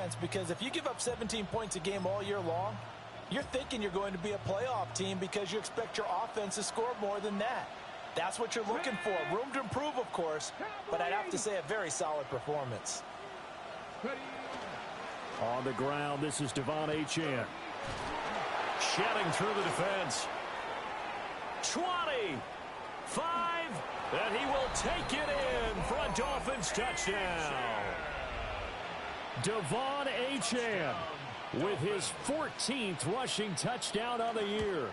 defense, because if you give up 17 points a game all year long, you're thinking you're going to be a playoff team because you expect your offense to score more than that. That's what you're looking for. Room to improve, of course, but I'd have to say a very solid performance. On the ground, this is Devon Achane. Shedding through the defense. 20, 5, and he will take it in for a Dolphins touchdown. Devon Achane with his 14th rushing touchdown on the year.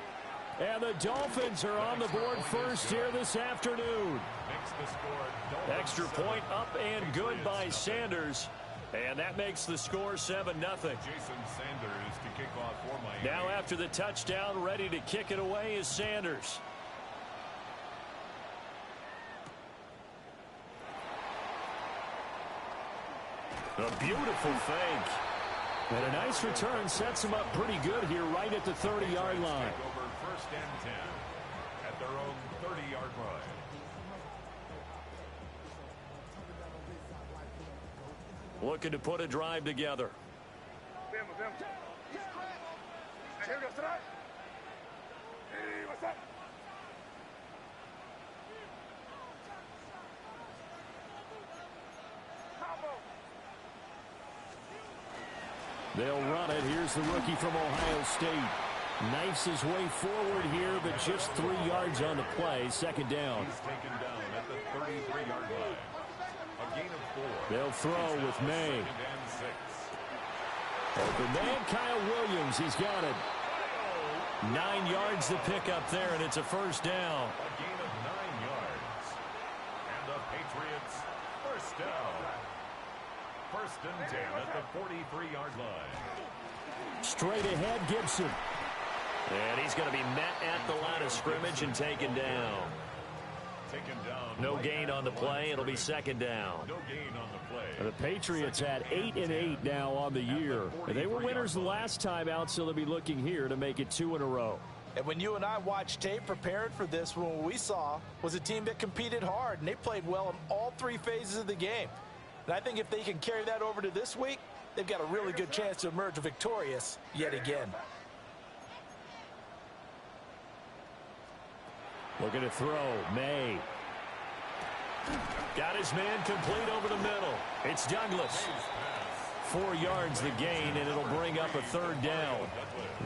And the Dolphins are on the board first here this afternoon. Extra point up and good by Sanders. And that makes the score 7-0. Now after the touchdown, ready to kick it away is Sanders. A beautiful fake. And a nice return sets him up pretty good here right at the 30-yard line. First and 10 at their own 30-yard line. Looking to put a drive together. They'll run it. Here's the rookie from Ohio State. Knifes his way forward here, but just 3 yards on the play. Second down. He's taken down at the 33-yard line. A gain of 4. They'll throw with May. Open man, Kyle Williams. He's got it. 9 yards to pick up there, and it's a first down. A gain of 9 yards. And the Patriots first down. First and 10 at the 43-yard line. Straight ahead, Gibson. And he's going to be met at the line of scrimmage and taken down. No gain on the play. It'll be second down. No gain on the play. The Patriots had 8-8 now on the year. And they were winners the last time out, so they'll be looking here to make it 2 in a row. And when you and I watched tape prepared for this, what we saw was a team that competed hard, and they played well in all 3 phases of the game. And I think if they can carry that over to this week, they've got a really good chance to emerge victorious yet again. Looking to throw. May. Got his man complete over the middle. It's Douglas. 4 yards the gain, and it'll bring up a third down.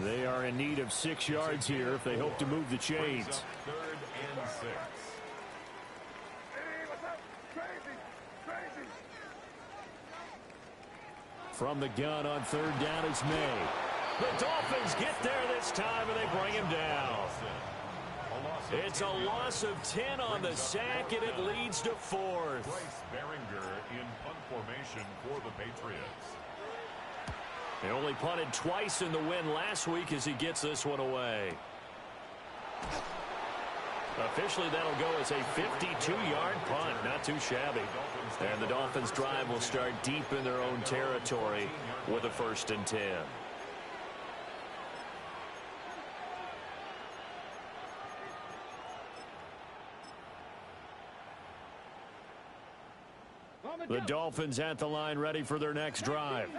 They are in need of 6 yards here if they hope to move the chains. 3rd and 6. From the gun on third down is May. The Dolphins get there this time, and they bring him down. It's a loss of 10 on the sack, and it leads to 4th. Bryce Behringer in punt formation for the Patriots. They only punted twice in the win last week as he gets this one away. Officially, that'll go as a 52-yard punt. Not too shabby. And the Dolphins' drive will start deep in their own territory with a 1st and 10. The Dolphins at the line ready for their next drive.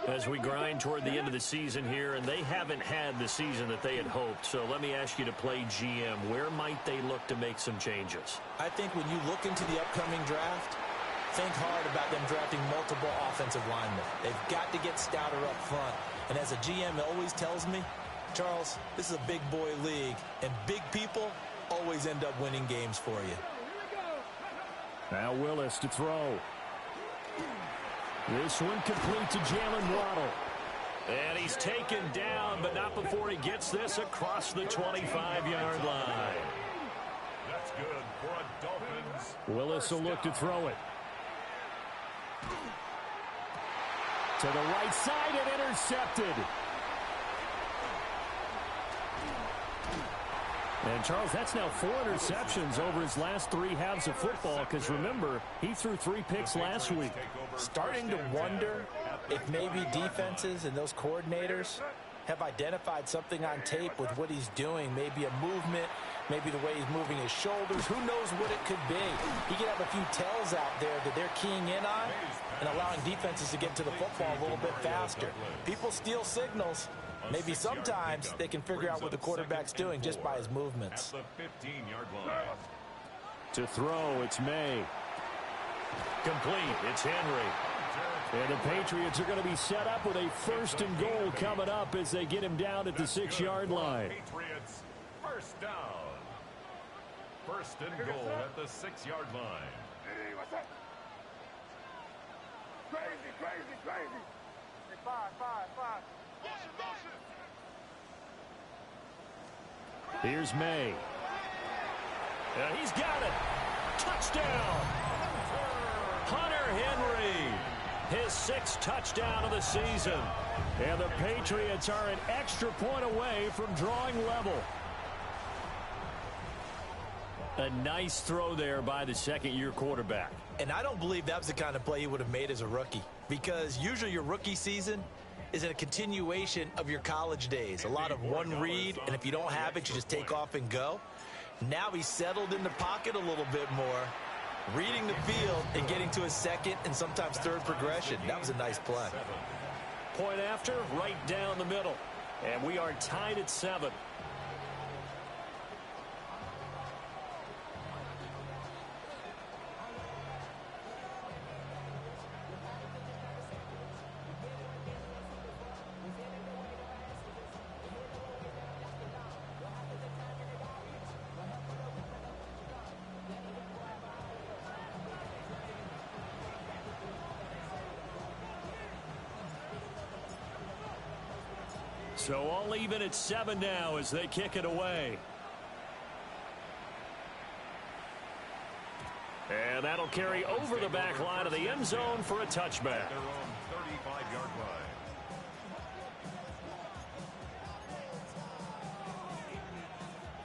As we grind toward the end of the season here, and they haven't had the season that they had hoped. So let me ask you to play GM. Where might they look to make some changes? I think when you look into the upcoming draft, think hard about them drafting multiple offensive linemen. They've got to get stouter up front. And as a GM always tells me, Charles, this is a big boy league, and big people always end up winning games for you. Now Willis to throw. This one complete to Jalen Waddle. And he's taken down, but not before he gets this across the 25-yard line. That's good for a Dolphins. Willis will look to throw it. To the right side and intercepted. And, Charles, that's now 4 interceptions over his last 3 halves of football because, remember, he threw 3 picks last week. Starting to wonder if maybe defenses and those coordinators have identified something on tape with what he's doing, maybe a movement, maybe the way he's moving his shoulders. Who knows what it could be? He could have a few tells out there that they're keying in on and allowing defenses to get to the football a little bit faster. People steal signals. Maybe sometimes they can figure out what the quarterback's doing just by his movements. At the 15-yard line. To throw, it's May. Complete, it's Henry. And the Patriots are going to be set up with a 1st and goal coming up as they get him down at the 6-yard line. Patriots, first down. 1st and goal at the 6-yard line. Hey, what's up? Crazy, crazy, crazy. Hey, five. Here's May. And he's got it. Touchdown. Hunter Henry. His 6th touchdown of the season. And the Patriots are an extra point away from drawing level. A nice throw there by the 2nd-year quarterback. And I don't believe that was the kind of play he would have made as a rookie, because usually your rookie season is a continuation of your college days. A lot of one read, and if you don't have it, you just take off and go. Now he's settled in the pocket a little bit more, reading the field and getting to his 2nd and sometimes 3rd progression. That was a nice play. Point after, right down the middle. And we are tied at 7. So all even at 7 now as they kick it away. And that'll carry over the back line of the end zone for a touchback. Their own 35-yard line.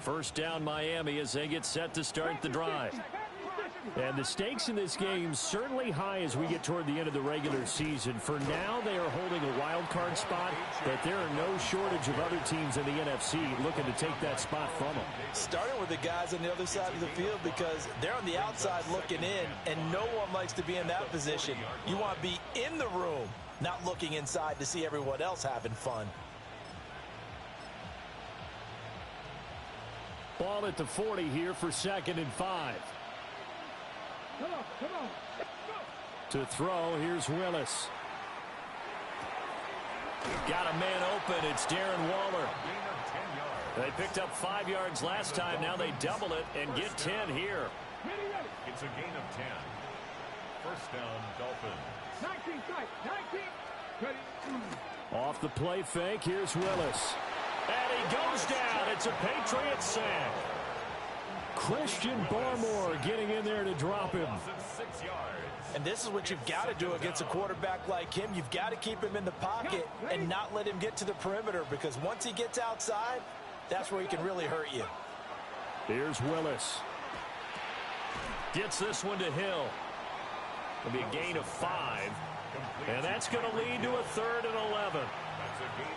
First down Miami as they get set to start the drive. And the stakes in this game certainly high as we get toward the end of the regular season. For now, they are holding a wild card spot, but there are no shortage of other teams in the NFC looking to take that spot from them. Starting with the guys on the other side of the field, because they're on the outside looking in, and no one likes to be in that position. You want to be in the room, not looking inside to see everyone else having fun. Ball at the 40 here for 2nd and 5. Come on. To throw, here's Willis. Got a man open. It's Darren Waller. Gain of 10 yards. They picked up 5 yards last time. Now they double it and get 10 here. It's a gain of 10. First down, Dolphins. 19 strike. 19. Ready. Off the play fake, here's Willis. And he goes down. It's a Patriots sack. Christian Barmore getting in there to drop him. 6 yards. And this is what you've got to do against a quarterback like him. You've got to keep him in the pocket and not let him get to the perimeter, because once he gets outside, that's where he can really hurt you. Here's Willis. Gets this one to Hill. It'll be a gain of 5. And that's going to lead to a 3rd and 11.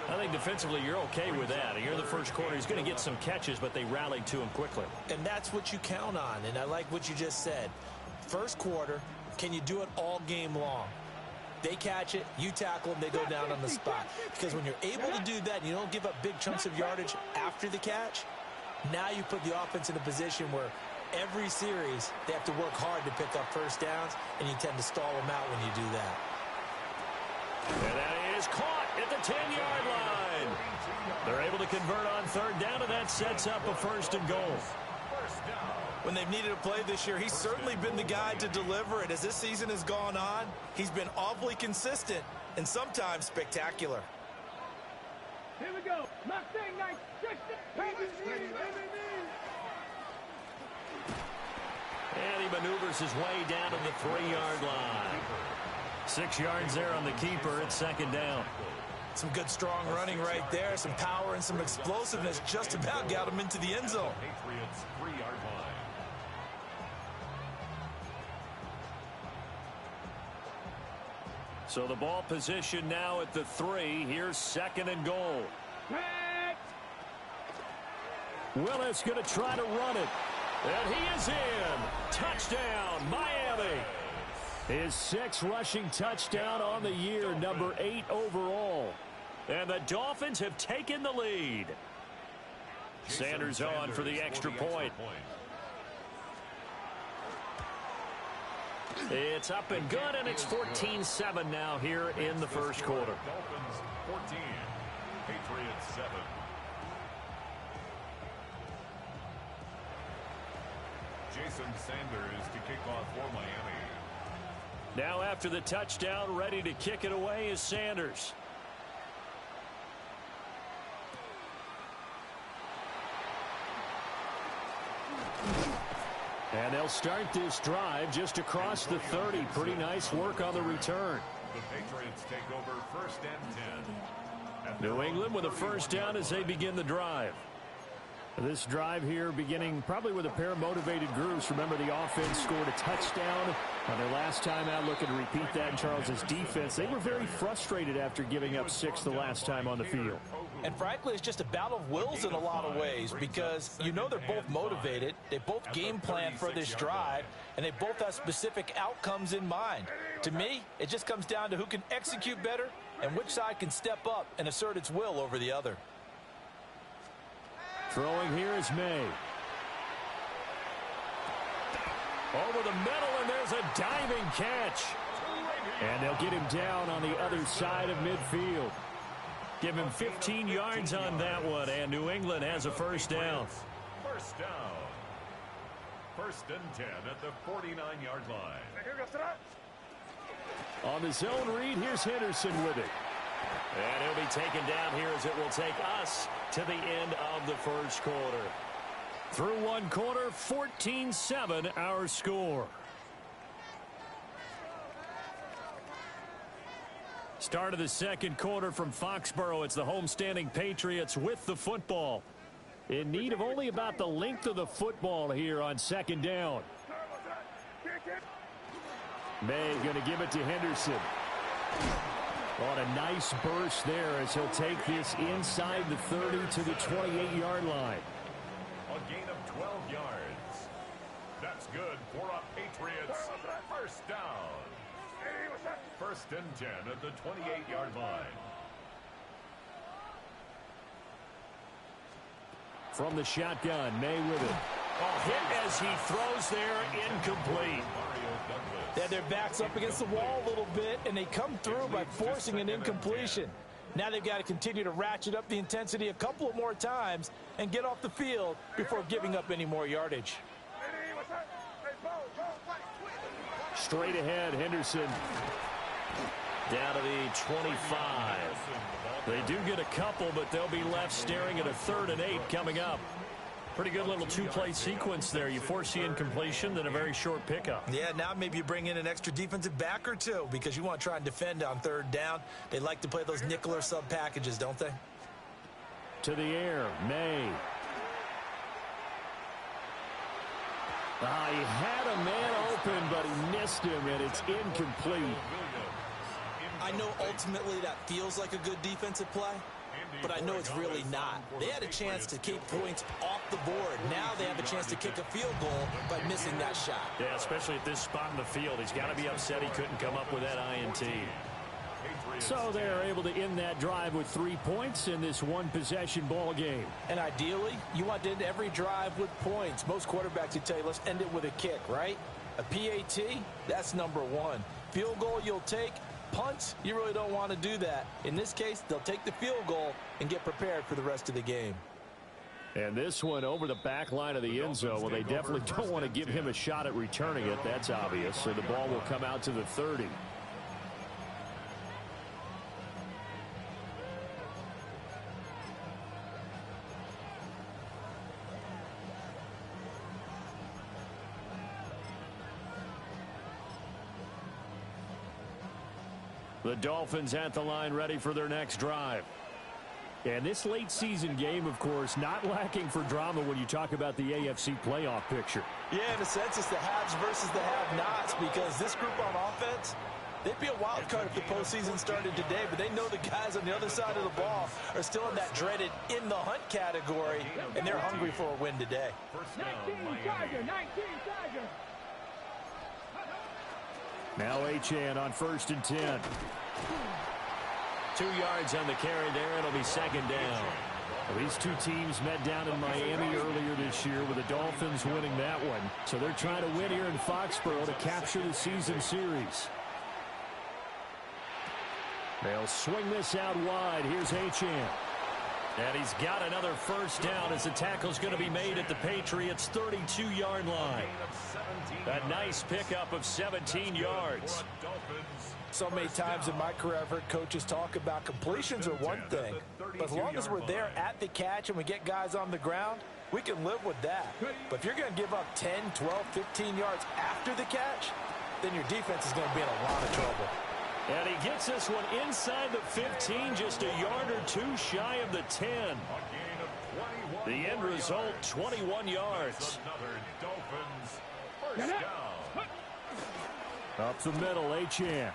I think defensively you're okay with that. Here in the first quarter, he's going to get some catches, but they rallied to him quickly. And that's what you count on, and I like what you just said. First quarter, can you do it all game long? They catch it, you tackle them, they go down on the spot. Because when you're able to do that and you don't give up big chunks of yardage after the catch, now you put the offense in a position where every series they have to work hard to pick up first downs, and you tend to stall them out when you do that. And that is caught at the 10-yard line. They're able to convert on 3rd down, and that sets up a 1st and goal. When they've needed a play this year, he's certainly been the guy to deliver it. As this season has gone on, he's been awfully consistent and sometimes spectacular. Here we go. Mustang night. And he maneuvers his way down to the 3-yard line. 6 yards there on the keeper at 2nd down. Some good strong running right there. Some power and some explosiveness just about got him into the end zone. Patriots 3-yard line. So the ball position now at the 3. Here's 2nd and goal. Willis going to try to run it. And he is in. Touchdown, Miami. His 6th rushing touchdown on the year, number 8 overall. And the Dolphins have taken the lead. Sanders on for the extra point. It's up and good, and it's 14-7 now here in the first quarter. Dolphins 14, Patriots 7. Jason Sanders to kick off for Miami. Now after the touchdown, ready to kick it away is Sanders. And they'll start this drive just across the 30. Pretty nice work on the return. The Patriots take over 1st and 10. New England with a first down as they begin the drive. This drive here beginning probably with a pair of motivated groups. Remember, the offense scored a touchdown on their last time out. Looking to repeat that in Charles's defense. They were very frustrated after giving up 6 the last time on the field. And frankly, it's just a battle of wills in a lot of ways because you know they're both motivated. They both game plan for this drive, and they both have specific outcomes in mind. To me, it just comes down to who can execute better and which side can step up and assert its will over the other. Throwing here is May. Over the middle, and there's a diving catch. And they'll get him down on the other side of midfield. Give him 15 yards on that one, and New England has a first down. First down. 1st and 10 at the 49-yard line. On the zone read, here's Henderson with it. And he'll be taken down here as it will take us to the end of the first quarter. Through one quarter, 14-7 our score. Start of the second quarter from Foxborough. It's the homestanding Patriots with the football. In need of only about the length of the football here on 2nd down. May going to give it to Henderson. On a nice burst there as he'll take this inside the 30 to the 28-yard line. A gain of 12 yards. That's good for a Patriots first down. 1st and 10 at the 28-yard line. From the shotgun, May with it. Oh, hit as he throws there, incomplete. They had their backs up against the wall a little bit, and they come through by forcing an incompletion. Now they've got to continue to ratchet up the intensity a couple of more times and get off the field before giving up any more yardage. Straight ahead, Henderson. Down to the 25. They do get a couple, but they'll be left staring at a 3rd and 8 coming up. Pretty good little two-play sequence there. You force the incompletion, then a very short pickup. Yeah, now maybe you bring in an extra defensive back or two because you want to try and defend on 3rd down. They like to play those nickel or sub packages, don't they? To the air, May. He had a man open, but he missed him, and it's incomplete. I know ultimately that feels like a good defensive play, but I know it's really not. They had a chance to keep points off the board. Now they have a chance to kick a field goal by missing that shot. Yeah, especially at this spot in the field. He's got to be upset he couldn't come up with that INT. So they're able to end that drive with 3 points in this one-possession ball game. And ideally, you want to end every drive with points. Most quarterbacks would tell you, let's end it with a kick, right? A PAT, that's number 1. Field goal you'll take. Punts, you really don't want to do that. In this case, they'll take the field goal and get prepared for the rest of the game. And this one over the back line of the end zone. Well, they definitely don't want to give him a shot at returning it. That's obvious. So the ball will come out to the 30. The Dolphins at the line ready for their next drive. And this late season game, of course, not lacking for drama when you talk about the AFC playoff picture. Yeah, in a sense, it's the haves versus the have-nots because this group on offense, They'd be a wild card if the postseason started today, but they know the guys on the other side of the ball are still in that dreaded in the hunt category, and they're hungry for a win today. 19 Tiger, 19 Tiger. Now Achane on 1st and 10. 2 yards on the carry there. It'll be 2nd down. Well, these two teams met down in Miami earlier this year with the Dolphins winning that one. So they're trying to win here in Foxborough to capture the season series. They'll swing this out wide. Here's Achane. And he's got another 1st down as the tackle's going to be made at the Patriots' 32-yard line. A nice pickup of 17 yards. So many times in my career I've heard coaches talk about completions are one thing, but as long as we're there at the catch and we get guys on the ground, we can live with that. But if you're going to give up 10, 12, 15 yards after the catch, then your defense is going to be in a lot of trouble. And he gets this one inside the 15, just a yard or 2 shy of the 10. The end result, 21 yards. Up the middle, Achane.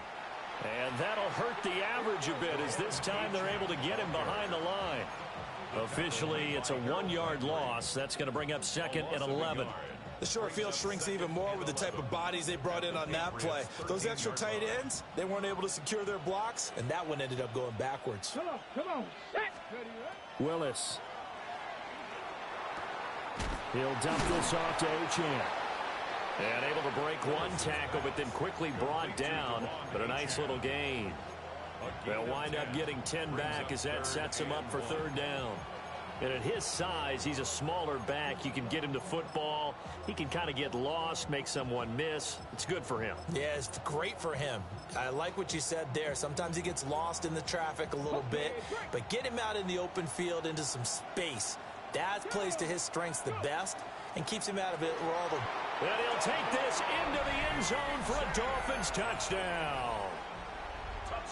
And that'll hurt the average a bit as this time they're able to get him behind the line. Officially, it's a 1-yard loss. That's going to bring up 2nd and 11. The short field shrinks even more with the type of bodies they brought in on that play. Those extra tight ends, they weren't able to secure their blocks, and that one ended up going backwards. Come on. Willis. He'll dump this off to Achane. And able to break one tackle, but then quickly brought down. But a nice little gain. They'll wind up getting 10 back as that sets him up for 3rd down. And at his size, he's a smaller back. You can get him to football. He can kind of get lost, make someone miss. It's good for him. Yeah, it's great for him. I like what you said there. Sometimes he gets lost in the traffic a little bit, but get him out in the open field into some space. That plays to his strengths the best and keeps him out of it where all the... And he'll take this into the end zone for a Dolphins touchdown.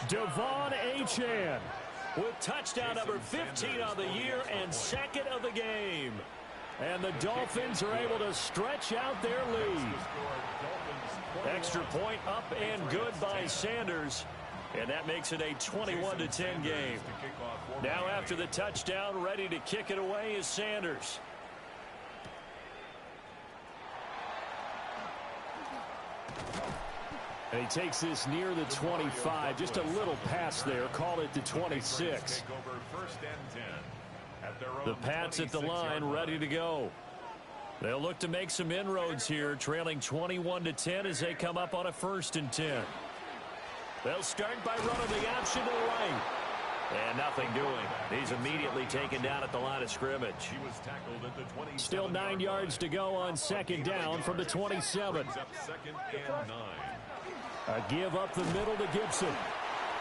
Devon Achane with touchdown number 15 on the year and 2nd of the game. And the Dolphins are able to stretch out their lead. Extra point up and good by Sanders. And that makes it a 21-10 game. Now after the touchdown, ready to kick it away is Sanders. And he takes this near the 25. Just a little pass there. Call it the 26. The Pats at the line, ready to go. They'll look to make some inroads here, trailing 21-10 as they come up on a 1st and 10. They'll start by running the option to the right. And nothing doing. He's immediately taken down at the line of scrimmage. Still 9 yards to go on 2nd down from the 27. A give up the middle to Gibson.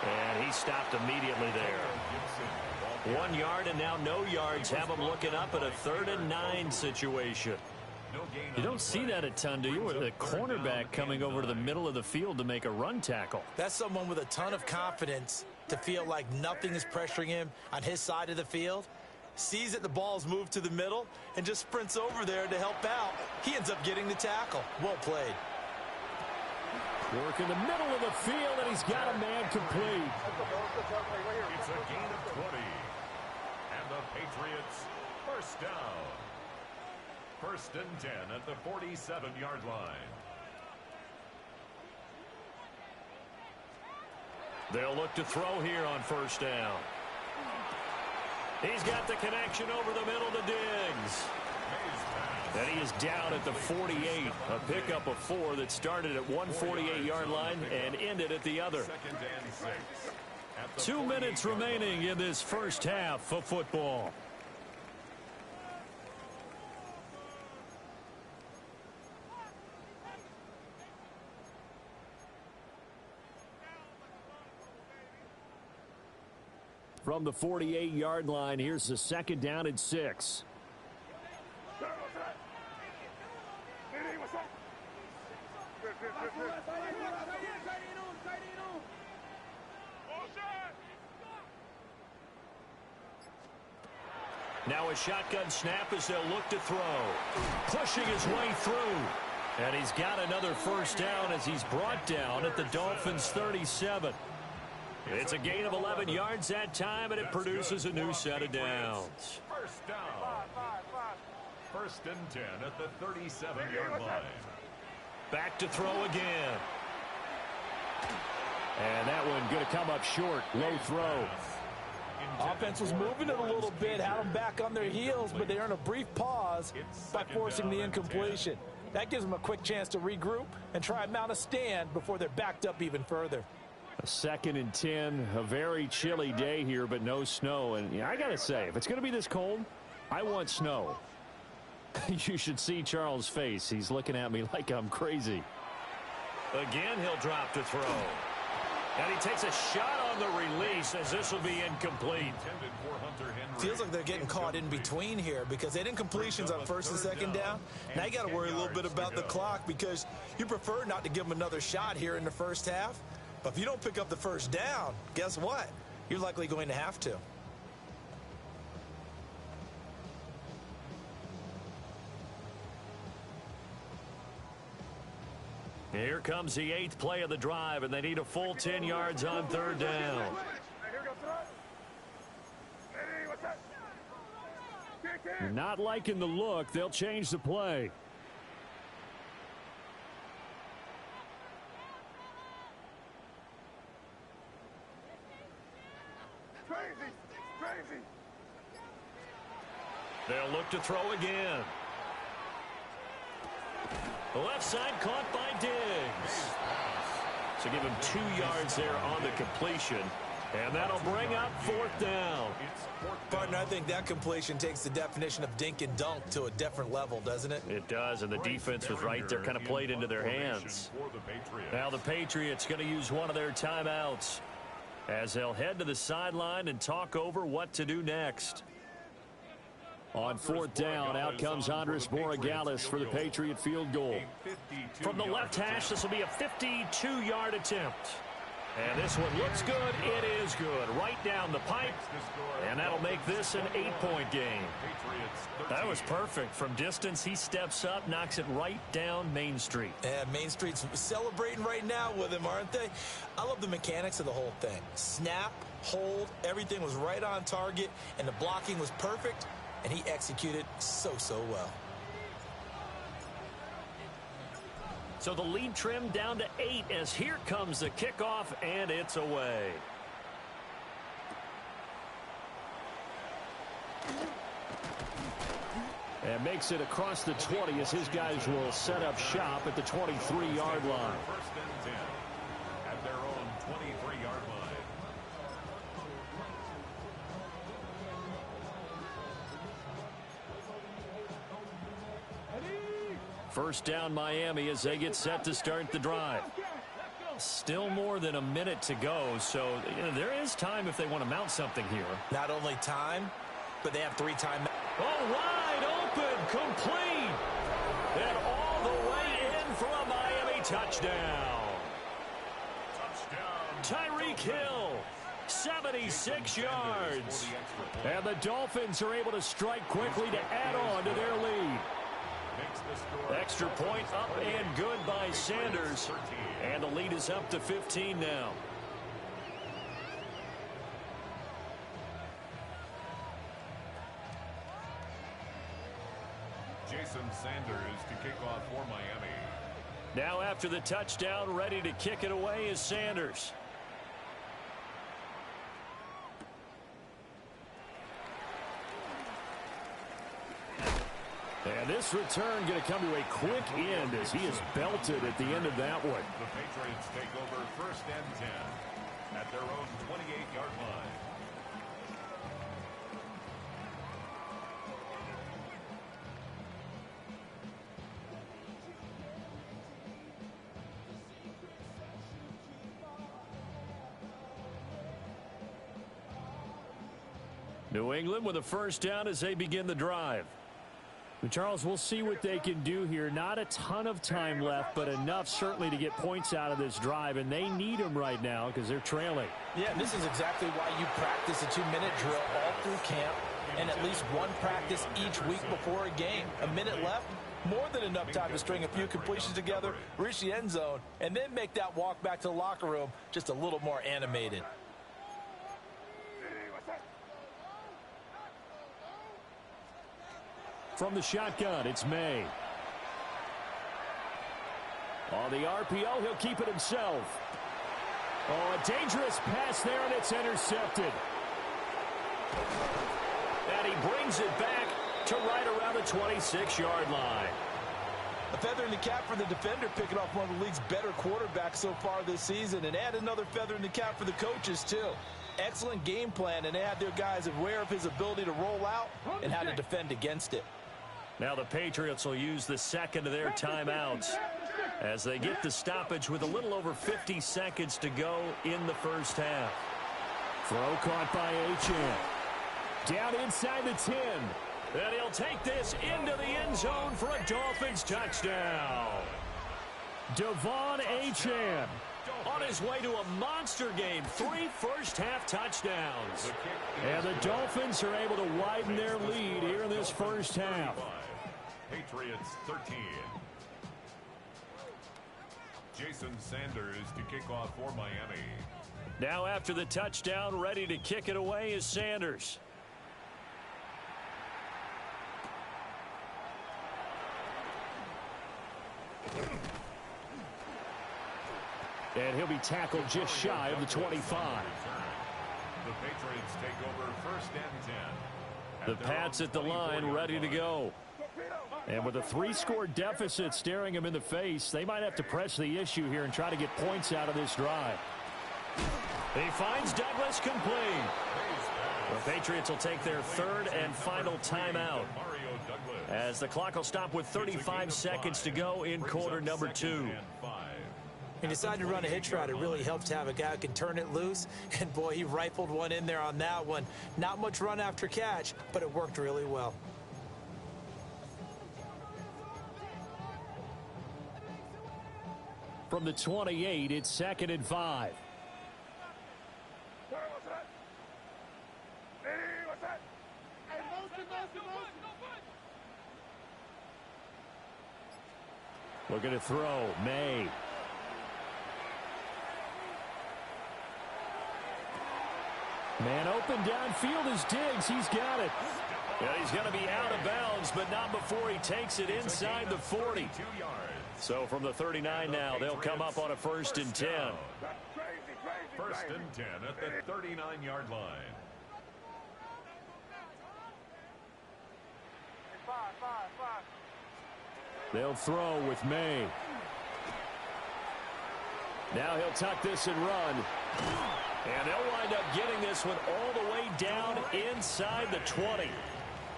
And he stopped immediately there. 1 yard and now no yards have him looking up at a 3rd and 9 situation. You don't see that a ton, do you? With a cornerback coming over to the middle of the field to make a run tackle. That's someone with a ton of confidence to feel like nothing is pressuring him on his side of the field. Sees that the ball's moved to the middle and just sprints over there to help out. He ends up getting the tackle. Well played. Work in the middle of the field, and he's got a man complete. It's a gain of 20. And the Patriots, 1st down. 1st and 10 at the 47-yard line. They'll look to throw here on 1st down. He's got the connection over the middle to Diggs. And he is down at the 48. A pickup of 4 that started at one 48-yard line and ended at the other. 2 minutes remaining in this first half of football. From the 48-yard line, here's the 2nd down and 6. Now a shotgun snap as they'll look to throw. Pushing his way through. And he's got another first down as he's brought down at the Dolphins' 37. It's a gain of 11 yards that time, and it produces a new set of downs. First down. First and 10 at the 37-yard line. Back to throw again. And that one going to come up short. Low throw. Offense was moving it a little bit, had them back on their heels, but they earned a brief pause by forcing the incompletion. That gives them a quick chance to regroup and try and mount a stand before they're backed up even further. A 2nd and 10, a very chilly day here, but no snow. And yeah, I got to say, if it's going to be this cold, I want snow. You should see Charles' face. He's looking at me like I'm crazy. Again, he'll drop to throw. And he takes a shot on the release as this will be incomplete. Feels like they're getting caught in between here because they had incompletions on first and second down. Now you got to worry a little bit about the clock because you prefer not to give them another shot here in the first half. But if you don't pick up the first down, guess what? You're likely going to have to. Here comes the 8th play of the drive, and they need a full 10 yards on third down. You're not liking the look. They'll change the play. They'll look to throw again. The left side caught by Diggs. So give him 2 yards there on the completion. And that'll bring up 4th down. Partner, I think that completion takes the definition of dink and dunk to a different level, doesn't it? It does, and the defense was right there, kind of played into their hands. Now the Patriots going to use one of their timeouts as they'll head to the sideline and talk over what to do next. On 4th down, out comes Andres Borregales for the Patriot field goal. From the left hash, this will be a 52-yard attempt. And this one looks good. It is good. Right down the pipe. And that'll make this an 8-point game. That was perfect. From distance, he steps up, knocks it right down Main Street. Yeah, Main Street's celebrating right now with him, aren't they? I love the mechanics of the whole thing. Snap, hold, everything was right on target, and the blocking was perfect, and he executed so well. So the lead trimmed down to 8 as here comes the kickoff, and it's away. And makes it across the 20 as his guys will set up shop at the 23-yard line. First and 10 at their own 23-yard line. First down Miami as they get set to start the drive. Still more than a minute to go, so there is time if they want to mount something here. Not only time, but they have 3 timeouts. Oh, wide open, complete, and all the way in for a Miami touchdown. Tyreek Hill, 76 yards. And the Dolphins are able to strike quickly to add on to their lead. Extra point up and good by Sanders. And the lead is up to 15 now. Jason Sanders to kick off for Miami. Now after the touchdown, ready to kick it away is Sanders. And this return going to come to a quick end as he is belted at the end of that one. The Patriots take over first and 10 at their own 28-yard line. New England with a first down as they begin the drive. Charles, we'll see what they can do here. Not a ton of time left, but enough certainly to get points out of this drive, and they need them right now because they're trailing. Yeah, and this is exactly why you practice a 2-minute drill all through camp and at least one practice each week before a game. A minute left, More than enough time to string a few completions together, reach the end zone, and then make that walk back to the locker room just a little more animated. From the shotgun, it's May. On the RPO, he'll keep it himself. Oh, a dangerous pass there, and it's intercepted. And he brings it back to right around the 26-yard line. A feather in the cap for the defender, picking off one of the league's better quarterbacks so far this season, and add another feather in the cap for the coaches, too. Excellent game plan, and they had their guys aware of his ability to roll out and how to defend against it. Now the Patriots will use the second of their timeouts as they get the stoppage with a little over 50 seconds to go in the first half. Throw caught by Achane. Down inside the 10. And he'll take this into the end zone for a Dolphins touchdown. Devon Achane on his way to a monster game. 3 first-half touchdowns. And the Dolphins are able to widen their lead here in this first half. Patriots 13. Jason Sanders to kick off for Miami. Now after the touchdown, ready to kick it away is Sanders. And he'll be tackled just shy of the 25. The Patriots take over first and 10. The Pats at the line, ready to go. And with a 3-score deficit staring him in the face, they might have to press the issue here and try to get points out of this drive. He finds Douglas complete. The Patriots will take their third and final timeout as the clock will stop with 35 seconds to go in quarter number 2. He decided to run a hitch route. It really helps to have a guy who can turn it loose. And, boy, he rifled one in there on that one. Not much run after catch, but it worked really well. From the 28, it's 2nd and 5. Looking to throw. May. Man open downfield is Diggs. He's got it. Yeah, he's going to be out of bounds, but not before he takes it inside the 40. So from the 39 now, they'll come up on a 1st and 10. 1st and 10 at the 39-yard line. They'll throw with May. Now he'll tuck this and run. And they'll wind up getting this one all the way down inside the 20.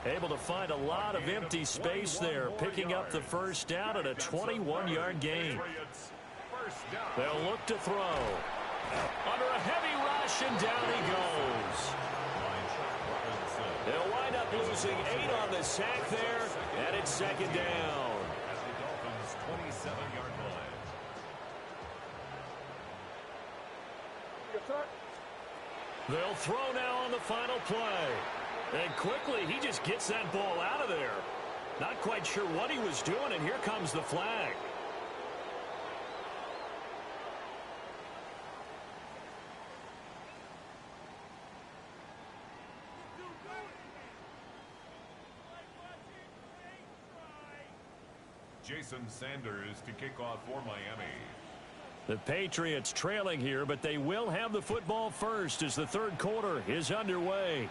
Able to find a lot of empty space there, picking up the first down at a 21-yard gain. They'll look to throw. Under a heavy rush, and down he goes. They'll wind up losing 8 on the sack there, and it's 2nd down. At the Dolphins' 27-yard line. They'll throw now on the final play. And quickly, he just gets that ball out of there. Not quite sure what he was doing, and here comes the flag. Jason Sanders to kick off for Miami. The Patriots trailing here, but they will have the football first as the third quarter is underway.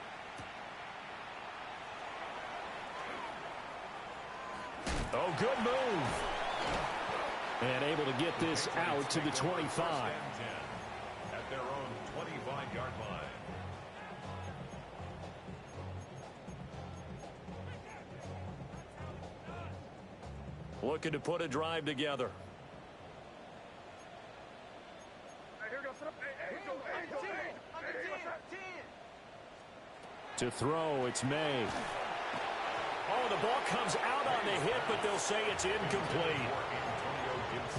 Oh, good move. And able to get this out to the 25. At their own 25-yard line. Looking to put a drive together. To throw, it's May. Oh, the ball comes out on the hit, but they'll say it's incomplete.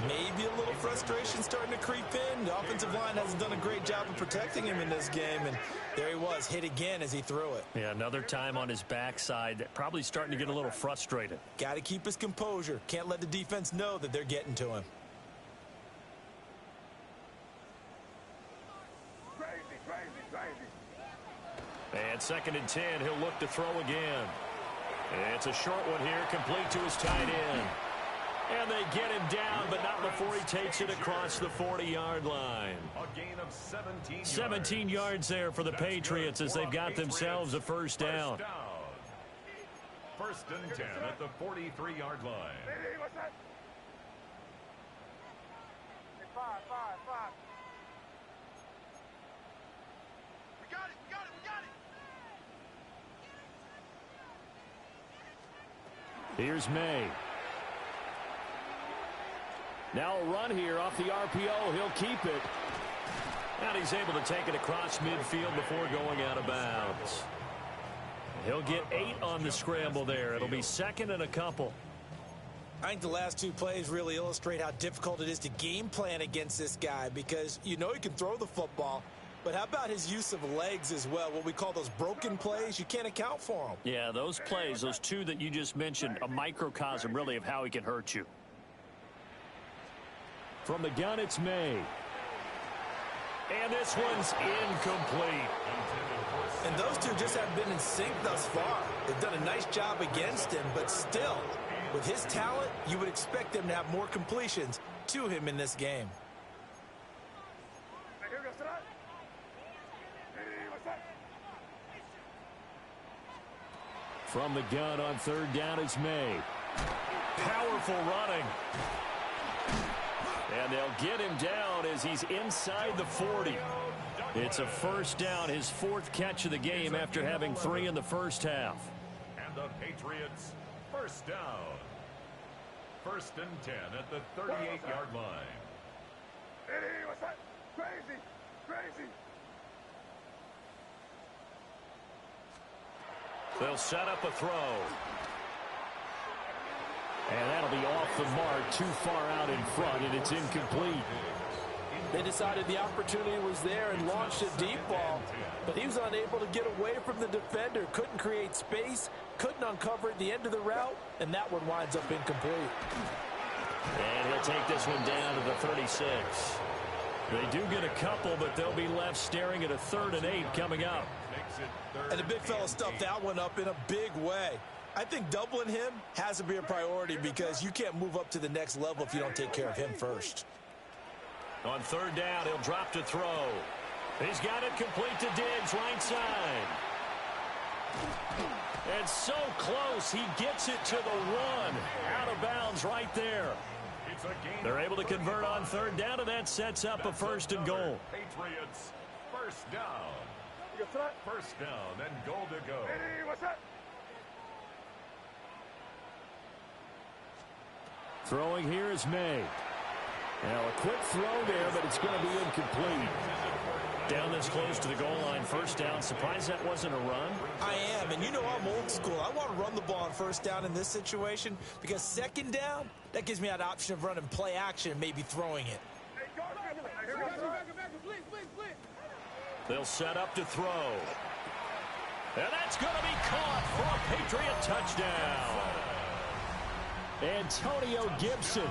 Maybe a little frustration starting to creep in. The offensive line hasn't done a great job of protecting him in this game, and there he was, was hit again as he threw it. Yeah, another time on his backside. Probably starting to get a little frustrated. Got to keep his composure. Can't let the defense know that they're getting to him. And 2nd and 10, he'll look to throw again. It's a short one here, complete to his tight end. And they get him down, but not before he takes it across the 40-yard line. A gain of 17 yards. 17 yards there for the Patriots as they've got themselves a first down. 1st and 10 at the 43-yard line. Hey, what's that? Hey, five. We got it. Here's May. Now a run here off the RPO. He'll keep it. And he's able to take it across midfield before going out of bounds. He'll get 8 on the scramble there. It'll be 2nd and a couple. I think the last 2 plays really illustrate how difficult it is to game plan against this guy because you know he can throw the football, but how about his use of legs as well? What we call those broken plays, you can't account for them. Yeah, those plays, those 2 that you just mentioned, a microcosm really of how he can hurt you. From the gun, it's May. And this one's incomplete. And those 2 just haven't been in sync thus far. They've done a nice job against him, but still, with his talent, you would expect them to have more completions to him in this game. Hey, here goes tonight. Hey, what's that? From the gun on 3rd down, it's May. Powerful running. And they'll get him down as he's inside the 40. It's a first down, his 4th catch of the game after having 3 in the first half. And the Patriots, first down. 1st and 10 at the 38-yard line. Hey, what's that? Crazy. They'll set up a throw. And that'll be off the mark, too far out in front, and it's incomplete. They decided the opportunity was there and launched a deep ball, but he was unable to get away from the defender, couldn't create space, couldn't uncover at the end of the route, and that one winds up incomplete. And he'll take this one down to the 36. They do get a couple, but they'll be left staring at a 3rd and 8 coming up. And the big fella stuffed that one up in a big way. I think doubling him has to be a priority because you can't move up to the next level if you don't take care of him first. On 3rd down, he'll drop to throw. He's got it complete to Diggs, right side. And so close, he gets it to the 1. Out of bounds right there. They're able to convert on 3rd down, and that sets up a 1st and goal. Patriots, first down. First down and goal to go. Hey, what's that? Throwing here is May. Now a quick throw there, but it's going to be incomplete. Down this close to the goal line, first down. Surprised that wasn't a run? I am, and you know I'm old school. I want to run the ball on 1st down in this situation because 2nd down, that gives me that option of running play action and maybe throwing it. Hey, go. Here goes tonight. Please. They'll set up to throw. And that's going to be caught for a Patriot touchdown. Antonio Gibson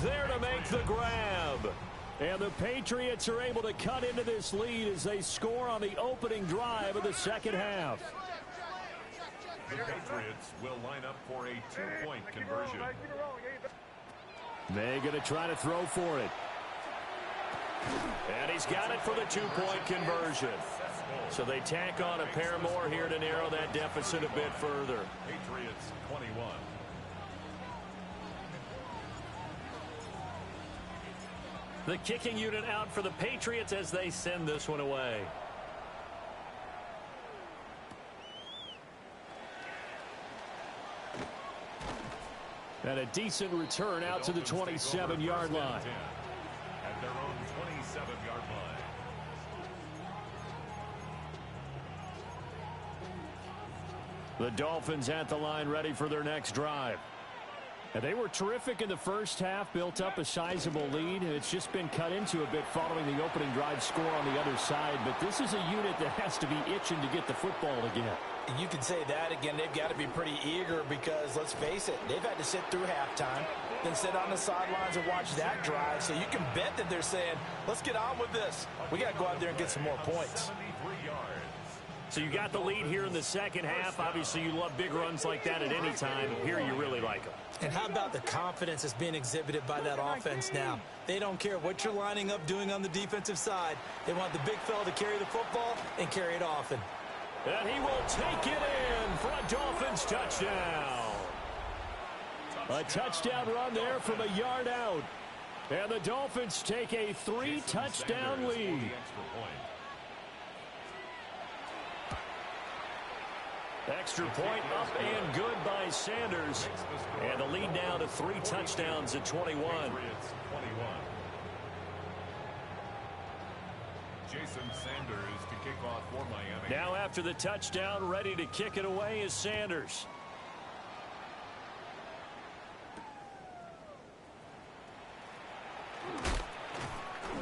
there to make the grab. And the Patriots are able to cut into this lead as they score on the opening drive of the 2nd half. The Patriots will line up for a 2-point conversion. May going to try to throw for it. And he's got it for the 2-point conversion. So they tack on a pair more here to narrow that deficit a bit further. Patriots 21. The kicking unit out for the Patriots as they send this one away. And a decent return out to the 27-yard line. At their own 27-yard line. The Dolphins at the line ready for their next drive. And they were terrific in the first half, built up a sizable lead, and it's just been cut into a bit following the opening drive score on the other side. But this is a unit that has to be itching to get the football again. You can say that again. They've got to be pretty eager because, let's face it, they've had to sit through halftime, then sit on the sidelines and watch that drive. So you can bet that they're saying, let's get on with this. We got to go out there and get some more points. So you got the lead here in the second half. Obviously, you love big runs like that at any time. Here you really like them. And how about the confidence that's being exhibited by that offense now? They don't care what you're lining up doing on the defensive side. They want the big fella to carry the football and carry it often. And he will take it in for a Dolphins touchdown. A touchdown run there from a yard out. And the Dolphins take a 3-touchdown lead. Extra point up and good by Sanders. And the lead now to 3 touchdowns at 21. Jason Sanders to kick off for Miami. Now after the touchdown, ready to kick it away is Sanders.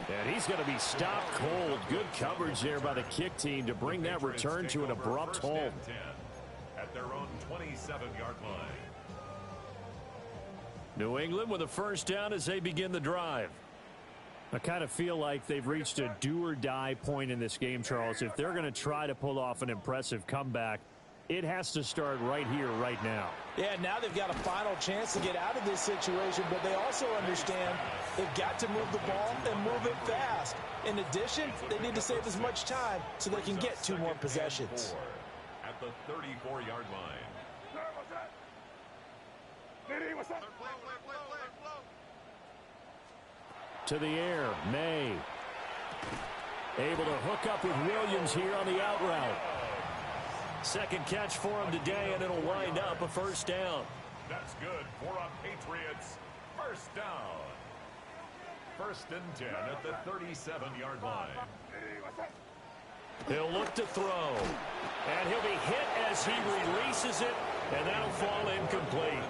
And he's going to be stopped cold. Good coverage there by the kick team to bring that return to an abrupt halt. At their own 27-yard line. New England with a first down as they begin the drive. I kind of feel like they've reached a do-or-die point in this game, Charles. If they're going to try to pull off an impressive comeback, it has to start right here, right now. Yeah, now they've got a final chance to get out of this situation, but they also understand they've got to move the ball and move it fast. In addition, they need to save as much time so they can get 2 more possessions. At the 34-yard line. To the air, May. Able to hook up with Williams here on the out route. Second catch for him today, and it'll wind up a first down. That's good for a Patriots first down. 1st and 10 at the 37-yard line. He'll look to throw. And he'll be hit as he releases it, and that'll fall incomplete.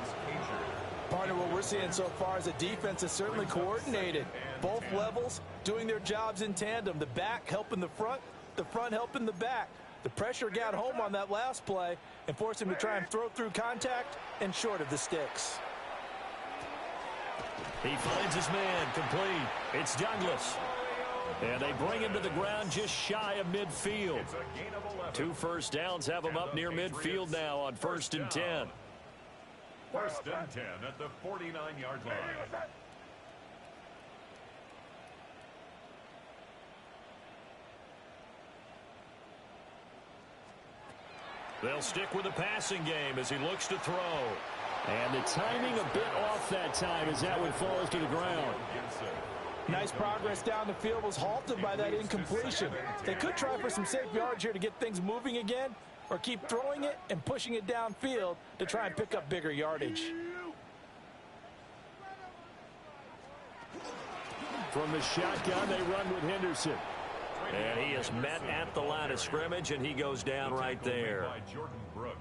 Partner, what we're seeing so far is the defense is certainly coordinated. Both levels doing their jobs in tandem. The back helping the front helping the back. The pressure got home on that last play and forced him to try and throw through contact and short of the sticks. He finds his man complete. It's Douglas. And they bring him to the ground just shy of midfield. 2 first downs have him up near midfield now on 1st and 10. 1st and 10 at the 49-yard line. They'll stick with the passing game as he looks to throw. And the timing a bit off that time as that one falls to the ground. Nice progress down the field was halted by that incompletion. They could try for some safe yards here to get things moving again, or keep throwing it and pushing it downfield to try and pick up bigger yardage. From the shotgun, they run with Henderson. And he is met at the line of scrimmage, and he goes down right there.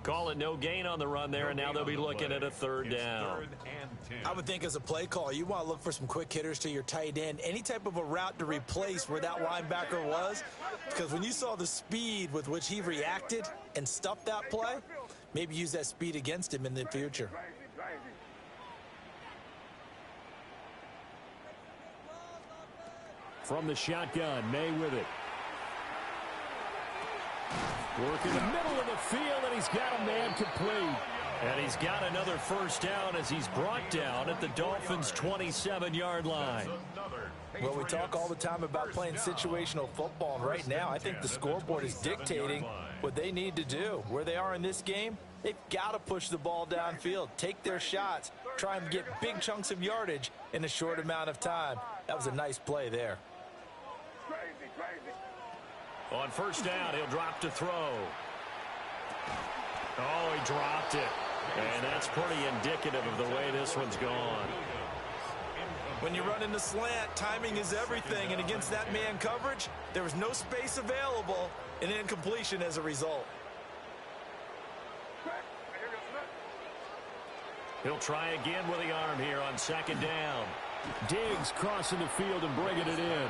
Call it no gain on the run there, and now they'll be looking at a 3rd down. I would think as a play call, you want to look for some quick hitters to your tight end. Any type of a route to replace where that linebacker was. Because when you saw the speed with which he reacted and stuffed that play, maybe use that speed against him in the future. From the shotgun, May with it. Work in the middle of the field, and he's got a man complete. And he's got another first down as he's brought down at the Dolphins' 27-yard line. Well, we talk all the time about playing situational football, and right now I think the scoreboard is dictating what they need to do. Where they are in this game, they've got to push the ball downfield, take their shots, try and get big chunks of yardage in a short amount of time. That was a nice play there. On 1st down, he'll drop to throw. Oh, he dropped it. And that's pretty indicative of the way this one's gone. When you run in the slant, timing is everything. And against that man coverage, there was no space available, and incompletion as a result. He'll try again with the arm here on second down. Diggs crossing the field and bringing it in.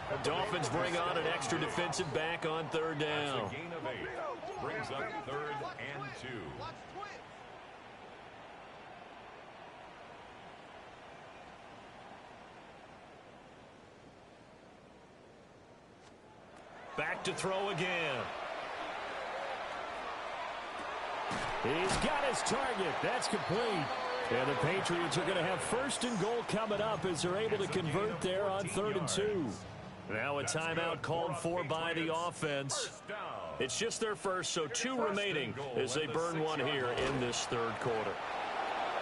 The Dolphins bring on an extra defensive back on third down. That's a gain of 8. Brings up 3rd and 2. Back to throw again. He's got his target. That's complete. And the Patriots are going to have 1st and goal coming up as they're able to convert there on 3rd and 2. Now a timeout called for by the offense. It's just their first, so 2 remaining as they burn one here in this 3rd quarter.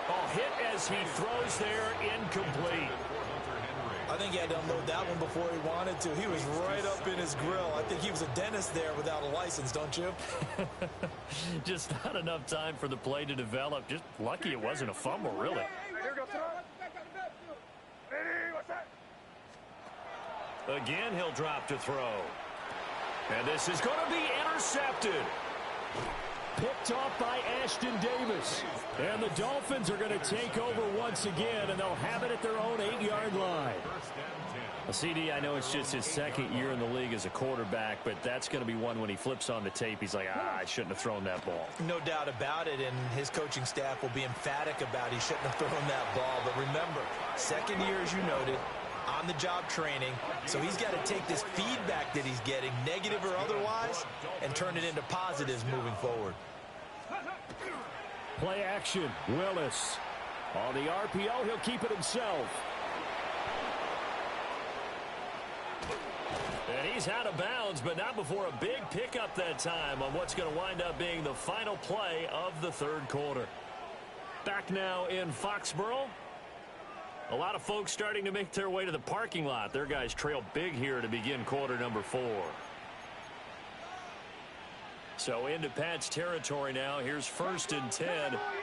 Oh, hit as he throws there, incomplete. I think he had to unload that one before he wanted to. He was right up in his grill. I think he was a dentist there without a license, don't you? Just not enough time for the play to develop. Just lucky it wasn't a fumble, really. Again, he'll drop to throw. And this is going to be intercepted. Picked off by Ashton Davis. And the Dolphins are going to take over once again, and they'll have it at their own 8-yard line. Well, CD, I know it's just his 2nd year in the league as a quarterback, but that's going to be one when he flips on the tape. He's like, I shouldn't have thrown that ball. No doubt about it, and his coaching staff will be emphatic about he shouldn't have thrown that ball. But remember, 2nd year, as you noted, on-the-job training, so he's got to take this feedback that he's getting, negative or otherwise, and turn it into positives moving forward. Play action. Willis. On the RPO, he'll keep it himself. And he's out of bounds, but not before a big pickup that time on what's going to wind up being the final play of the 3rd quarter. Back now in Foxborough. A lot of folks starting to make their way to the parking lot. Their guys trail big here to begin quarter number 4. So into Pat's territory now. Here's 1st and 10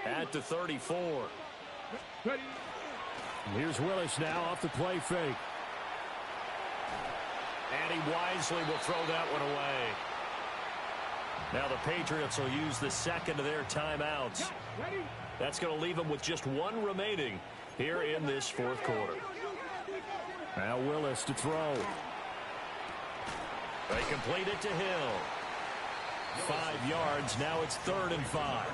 at the 34. Here's Willis now off the play fake. And he wisely will throw that one away. Now the Patriots will use the 2nd of their timeouts. That's going to leave them with just 1 remaining here in this 4th quarter. Now Willis to throw. They complete it to Hill. 5 yards. Now it's 3rd and 5.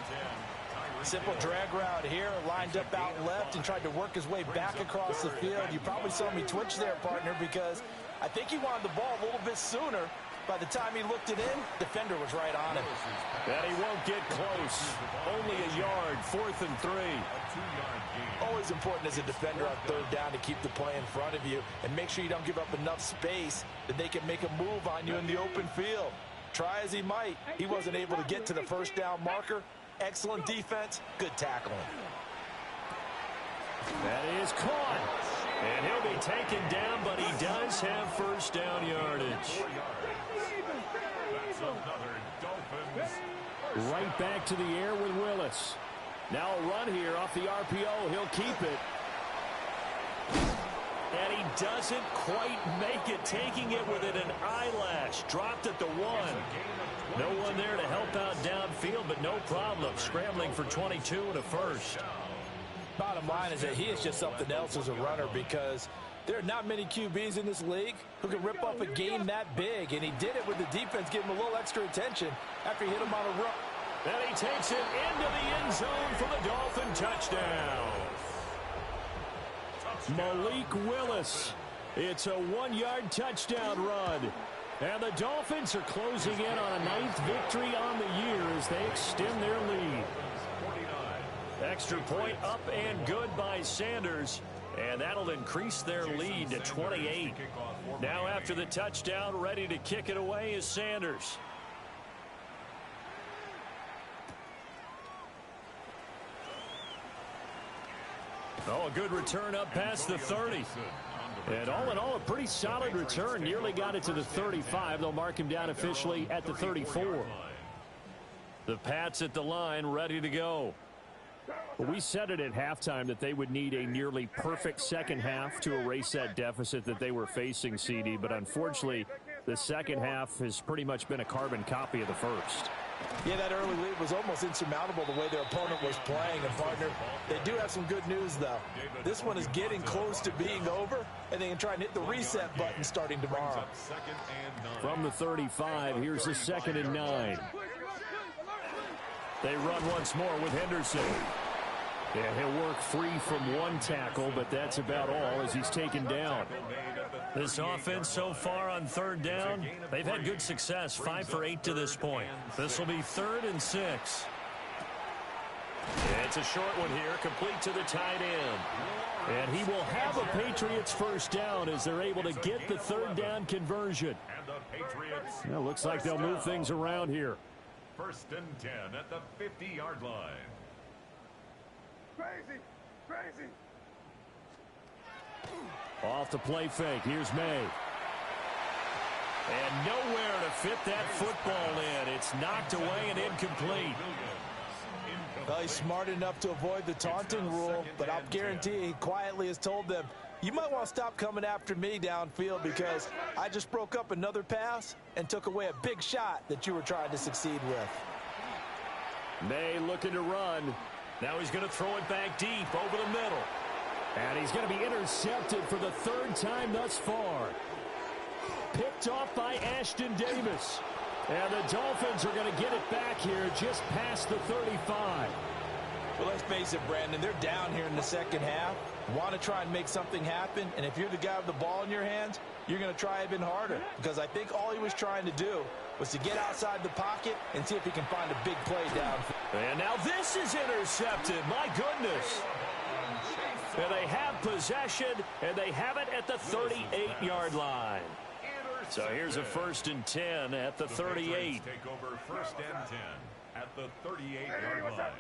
Simple drag route here, lined up out left and tried to work his way back across the field. You probably saw me twitch there, partner, because I think he wanted the ball a little bit sooner. By the time he looked it in, defender was right on him. And he won't get close. Only a yard, 4th and 3. Always important as a defender on 3rd down to keep the play in front of you and make sure you don't give up enough space that they can make a move on you in the open field. Try as he might, he wasn't able to get to the 1st down marker. Excellent defense, good tackling. That is caught. And he'll be taken down, but he does have 1st down yardage. Right back to the air with Willis. Now a run here off the RPO. He'll keep it. And he doesn't quite make it, taking it within an eyelash. Dropped at the 1. No one there to help out downfield, but no problem. Scrambling for 22 and a 1st. Bottom line is that he is just something else as a runner, because there are not many QBs in this league who can rip up a game that big, and he did it with the defense giving him a little extra attention after he hit him on a run. And he takes it into the end zone for the Dolphin touchdown. Malik Willis. It's a 1-yard touchdown run. And the Dolphins are closing in on a 9th victory on the year as they extend their lead. Extra point up and good by Sanders. And that'll increase their lead to 28. Now after the touchdown, ready to kick it away is Sanders. Oh, a good return up past the 30. And all in all, a pretty solid return. Nearly got it to the 35. They'll mark him down officially at the 34. The Pats at the line, ready to go. Well, we said it at halftime that they would need a nearly perfect second half to erase that deficit that they were facing, CD. But unfortunately, the second half has pretty much been a carbon copy of the first. Yeah, that early lead was almost insurmountable the way their opponent was playing. And, partner, they do have some good news, though. This one is getting close to being over, and they can try and hit the reset button starting tomorrow. From the 35, here's the 2nd and 9. They run once more with Henderson. Yeah, he'll work free from one tackle, but that's about all as he's taken down. This offense so far on 3rd down, they've had good success, 5 for 8 to this point. This will be 3rd and 6. It's a short one here, complete to the tight end. And he will have a Patriots 1st down as they're able to get the 3rd down conversion. It looks like they'll move things around here. 1st and 10 at the 50-yard line. Crazy, crazy. Off the play fake. Here's May. And nowhere to fit that football in. It's knocked away and incomplete. Well, he's smart enough to avoid the taunting rule, but I'll guarantee he quietly has told them, you might want to stop coming after me downfield because I just broke up another pass and took away a big shot that you were trying to succeed with. May looking to run. Now he's going to throw it back deep over the middle. And he's going to be intercepted for the 3rd time thus far. Picked off by Ashton Davis. And the Dolphins are going to get it back here just past the 35. Well, let's face it, Brandon, they're down here in the 2nd half. Want to try and make something happen, and if you're the guy with the ball in your hands, you're going to try even harder. Because I think all he was trying to do was to get outside the pocket and see if he can find a big play down. And now this is intercepted. My goodness. And they have possession, and they have it at the 38-yard line. So here's a 1st and 10 at the 38. Take over 1st and 10 at the 38-yard line.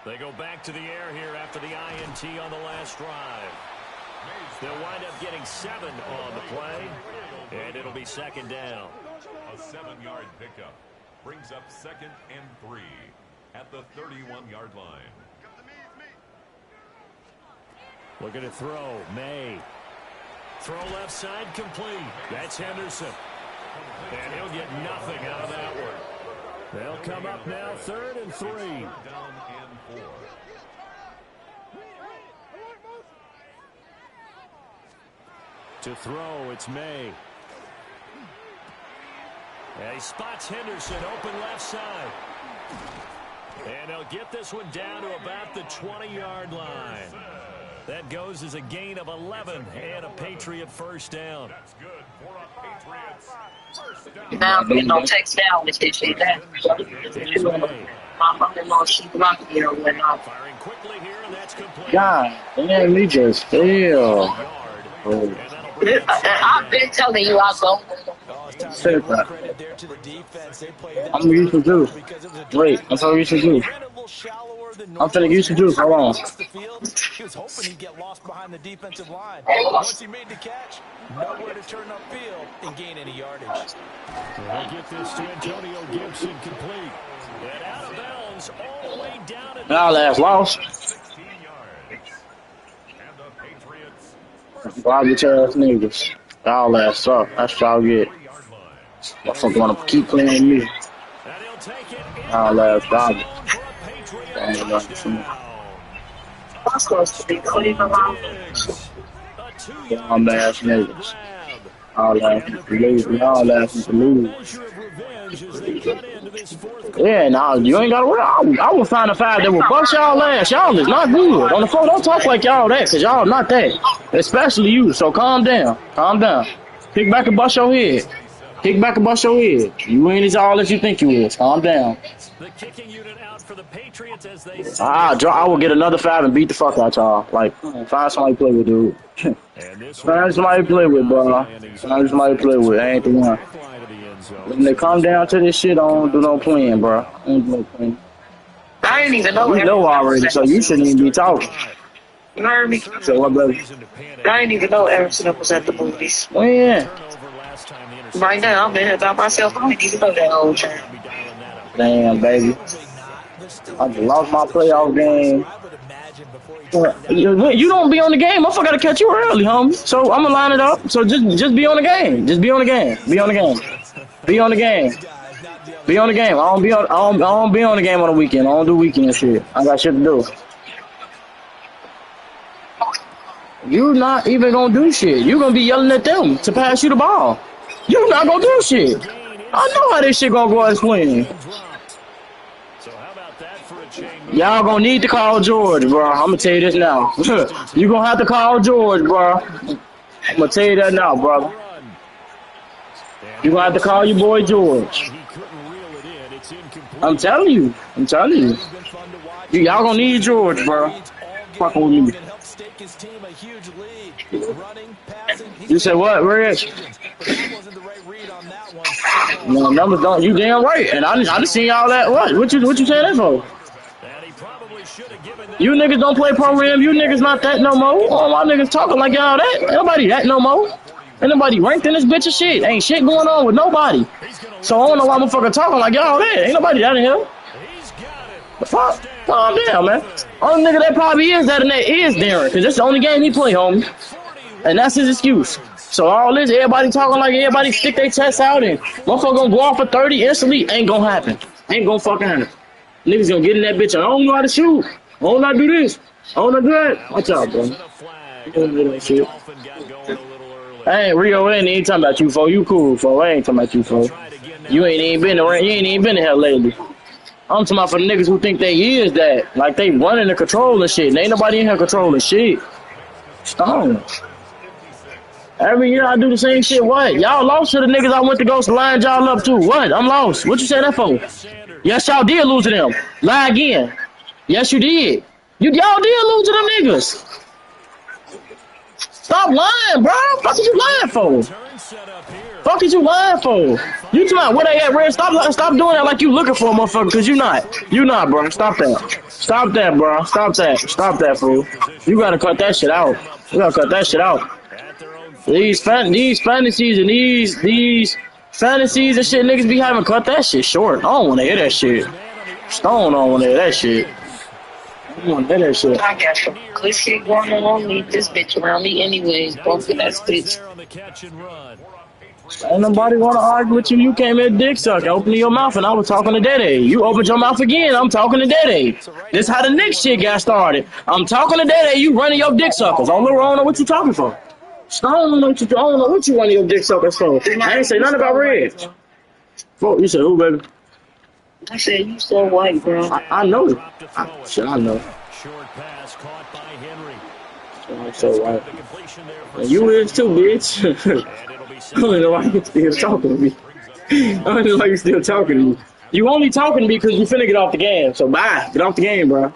They go back to the air here after the INT on the last drive. They'll wind up getting 7 on the play, and it'll be 2nd down. A 7-yard pickup brings up 2nd and 3 at the 31-yard line. Looking to throw. May. Throw left side complete. That's Henderson. And he'll get nothing out of that one. They'll come up now 3rd and 3. Down and 4. To throw, it's May. And he spots Henderson open left side. And he'll get this one down to about the 20-yard line. That goes as a gain of 11 and a Patriot 1st down. That's good for a Patriots 1st down. Now, there's no touchdown with this shit. My mother-in-law, she blocked me or whatnot. Firing quickly here, and that's complete. God damn, we just failed. I've been telling you I'll go. I'm gonna use some juice. Wait, I'm gonna use some juice. I'm finna use some juice. Hold on. He was hoping he'd get lost behind the defensive line. Once he made the catch, nowhere to turn upfield and gain any yardage. They'll get this to Antonio Gibson complete. And out of bounds all the way down at Now last loss. 16 yards. And the Patriots Garbage ass niggas. Y'all last suck. That's what y'all get. 3-yard line. Motherfucker wanna keep playing with me. And he'll take it in Y'all last garbage. for a Patriot Damn, touchdown. I'm supposed to be clean around. Dumb ass niggas. All laughing to lose. Y'all laughing to lose. Yeah, nah, you ain't gotta worry. I will find a 5 that will bust y'all ass. Y'all is not good. On the phone, don't talk like y'all that, cause y'all not that. Especially you, so calm down. Calm down. Kick back and bust your head. Kick back and bust your head. You ain't as all as you think you is. Calm down. The kicking unit out for the Patriots as they I will get another 5 and beat the fuck out y'all. Like, find somebody to play with, dude. Find somebody to play with, bro. Find somebody to play with. I ain't the one. When they come down to this shit, I don't do no playing, bro. I don't do no playing. I didn't even know. You know already, so you shouldn't even be talking. You heard me? So what, brother? I didn't even know Erickson was at the movies. When? Right now, I'm in here by myself. I didn't even know that old time. Damn, baby. I just lost my playoff game. You don't be on the game. Motherfucker gotta catch you early, homie. So I'm gonna line it up. So just be on the game. Just be on the game. Be on the game. Be on the game. Be on the game. I don't be on the game on the weekend. I don't do weekend shit. I got shit to do. You're not even gonna do shit. You're gonna be yelling at them to pass you the ball. You're not gonna do shit. I know how this shit gonna go as planned. Y'all gonna need to call George, bro. I'm gonna tell you this now. You gonna have to call George, bro. I'm gonna tell you that now, brother. You gonna have to call your boy George. I'm telling you. I'm telling you. Y'all gonna need George, bro. Fucking with me. You said what, Rich? No, numbers don't. You damn right. And I just seen y'all that. What you saying that for? You niggas don't play program. You niggas not that no more. All my niggas talking like y'all that. Ain't nobody that no more. Ain't nobody ranked in this bitch of shit. Ain't shit going on with nobody. So I don't know why motherfucker talking like y'all that. Ain't nobody that in here. The fuck? Calm down, man. Only nigga that probably is that in there is Darren. Because that's the only game he play, homie. And that's his excuse. So all this, everybody talking like everybody stick their chest out and motherfucker gonna go off for 30 instantly. Ain't gonna happen. Ain't gonna fucking happen. Niggas gonna get in that bitch and I don't know how to shoot. I don't know how to do this. I don't know how to do that. Watch out, bro. You don't do that shit. Hey, Rio, I ain't even talking about you, fo. You cool, fo. I ain't talking about you, fo. You ain't even been around. You ain't even been in here lately. I'm talking about for the niggas who think they is that. Like they running the control and shit. And ain't nobody in here controlling shit. Stone. Every year I do the same shit. What? Y'all lost to the niggas I went to go line y'all up to. What? I'm lost. What you say that for? Yes, y'all did lose to them. Lie again. Yes, you did. Y'all did lose to them niggas. Stop lying, bro. Fuck is you lying for? Fuck is you lying for? You talking about where they at, Red? Stop doing that like you looking for a motherfucker, cause you not, bro. Stop that. Stop that, bro. Stop that, fool. You gotta cut that shit out. You gotta cut that shit out. These fantasies and these fantasies and shit niggas be having, cut that shit short. I don't wanna hear that shit. Stone don't wanna hear that shit. I want to hear that shit. I got some good shit going on. Need this bitch around me anyways. Both of that bitch. Ain't nobody want to argue with you. You came in dick suck, opening your mouth, and I was talking to Dede. You opened your mouth again. I'm talking to Dede. This how the Knicks shit got started. I'm talking to Dede. You running your dick suckers. I don't know what you talking for. I don't know what you running your dick suckers for. I ain't say nothing about Red. Fuck, you said who, baby? I said you so white, bro. I know. I know. Short pass caught by Henry. I'm so white. And you is too, bitch. I don't know why you still talking to me. I don't know why you still talking to me. You only talking to me because you finna get off the game. So bye. Get off the game, bro.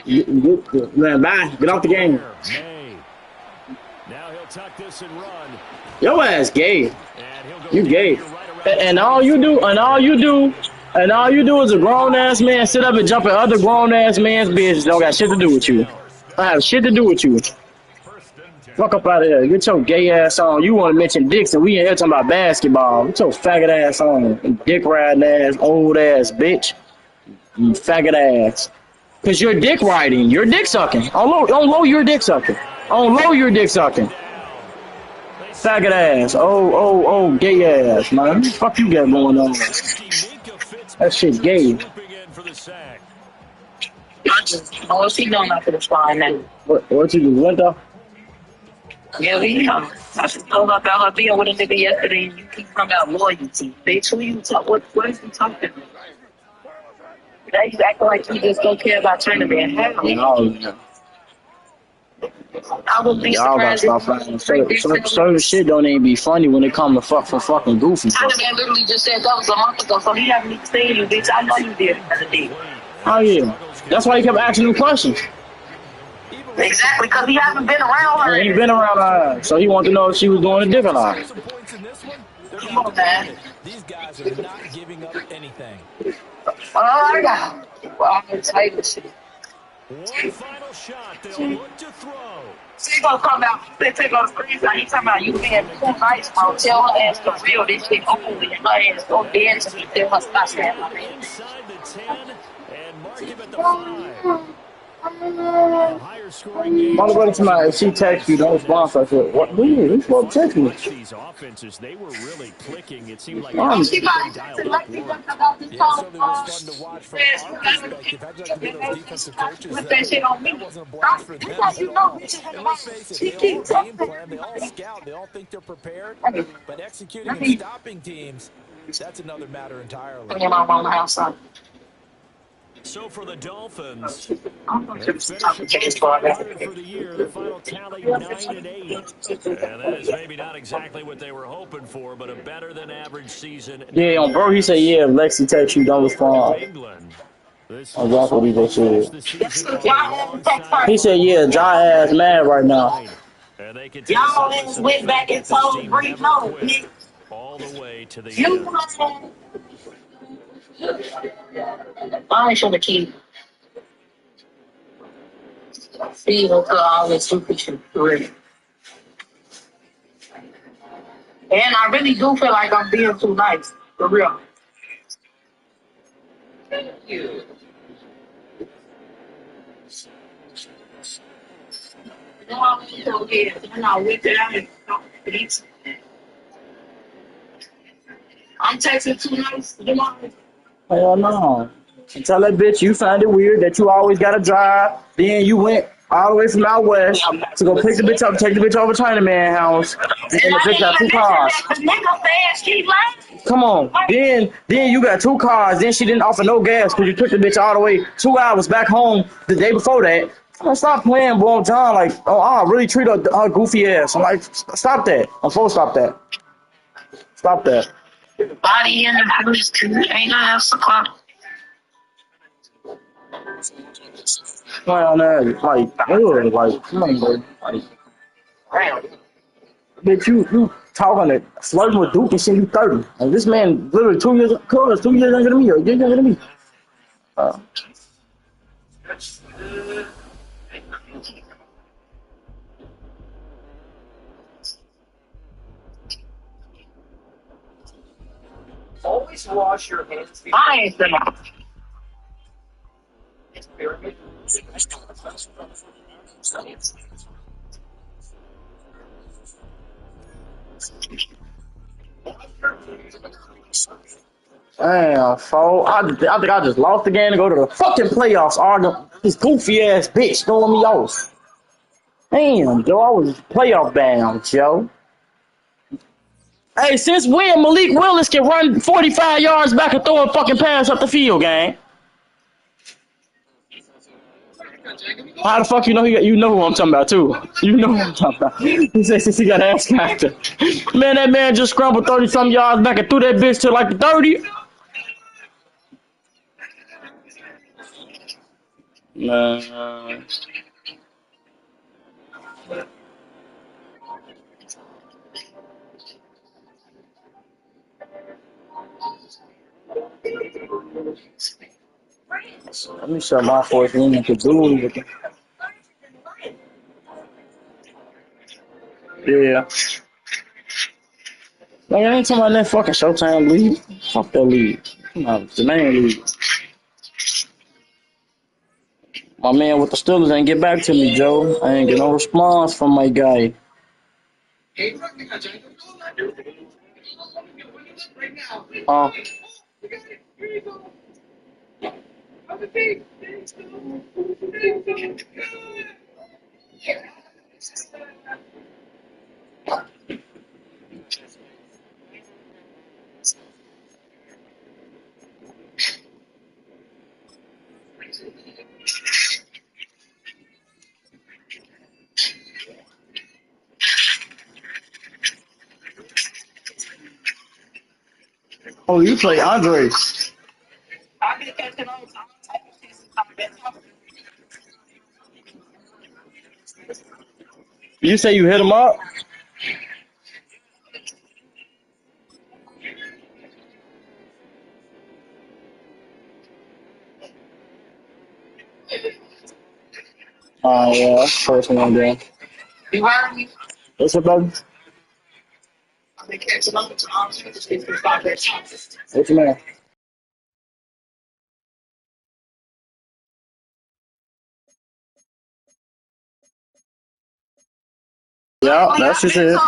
Man, bye. Get off the game. Now he'll tuck this and run. Your ass gay. You gay. And all you do is a grown ass man sit up and jump at other grown ass man's business. Don't got shit to do with you. I have shit to do with you. Fuck up out of here. Get your gay ass on. You want to mention dicks and we in here talking about basketball. Get your faggot ass on. Dick riding ass, old ass bitch. You faggot ass. Cause you're dick riding. You're dick sucking. On low, you're dick sucking. On low, you're dick sucking. Faggot ass. Oh, gay ass, man. What the fuck you got going on? That shit gay. Oh, what's he doing after the spine now? What you do? What the? Yeah, I just told her about her being with a nigga yesterday and you keep talking about loyalty. Bitch, who you talk? What is he talking about? Now you acting like you just don't care about China, man. No. I would be Y'all gotta surprised. stop fighting. Certain shit don't even be funny when it come to fucking goofy. China man literally just said that was a month ago, so he haven't even seen you, bitch. I know you did the other day. Oh yeah. That's why he kept asking you questions. Exactly, because he hasn't been around her. He ain't been around her, so he wanted to know if she was doing a different line. Come on, man. These guys are not giving up anything. Oh, I got him. Well, I'm gonna tell you this shit. One final shot. They'll look to throw. She gonna come out, they take on the screen, he talking about you being too nice, bro. Tell her ass to real this shit over with. Her ass go dead to me. Tell her stop saying my name. Inside the 10 and mark him at the 5. A higher scoring game. My brother tonight, if she texts you, don't respond. So I said, what? Who's supposed to text me? Watch these offenses. They were really clicking. It seemed like Mom. everything that they dialed up worked. Yeah, it certainly was fun to watch from our perspective. How'd you like to be those defensive coaches? That wasn't a blast for them at all. And let's face it, they all game plan, they all scout, they all think they're prepared. But executing and stopping teams, that's another matter entirely. So for the Dolphins, I'm they finish above 500 for the year. The final tally 9-8, and that is maybe not exactly what they were hoping for, but a better than average season. Yeah, on bro, he said, yeah, if Lexi texts you, don't respond. England. That's what he just said. He said, yeah, Jai ass mad right now. And they can Y'all always went back and told Bree no, bitch. all the way to the You end. I ain't gonna keep feeding to all this stupid shit for real. And I really do feel like I'm being too nice, for real. You know, I'm with that. I'm texting too nice. You know? Hell no. Tell that bitch you find it weird that you always gotta drive. Then you went all the way from out west to go pick the bitch up, take the bitch over to China Man house. And the bitch got 2 cars. Come on. Then you got 2 cars. Then she didn't offer no gas because you took the bitch all the way 2 hours back home the day before that. Stop playing, boy, John. Like, I really treat her goofy ass. I'm like, stop that. I'm supposed to stop that. Stop that. Body in the house too. Ain't gonna have supply. Well, like, ugh, like, come on, bro. Like, bitch, you talking to flirting with Duke and shit, you 30. And this man literally 2 years, 2 years younger than me, or a year younger than me. Always wash your hands. I ain't gonna. Damn, fool. I think I just lost the game to go to the fucking playoffs. Arguing this goofy ass bitch throwing me off. Damn, Joe, I was playoff bound, Joe. Hey, since when Malik Willis can run 45 yards back and throw a fucking pass up the field, gang? How the fuck you know you know who I'm talking about too? You know who I'm talking about. He said since he got ass factor. Man, that man just scrambled 30-some yards back and threw that bitch to like the 30. Man. Let me shut my voice in and could do it. Yeah. Like, I ain't talking about that fucking Showtime league. Fuck that league. Come on, the main league. My man with the Steelers ain't get back to me, Joe. I ain't get no response from my guy. Oh. Oh, you play Andre. I've been catching on time. You say you hit him up? Oh, yeah, that's the first one I'm doing. You heard me? What's up, baby? I've been catching on time. What you mean? Yeah, that's just it.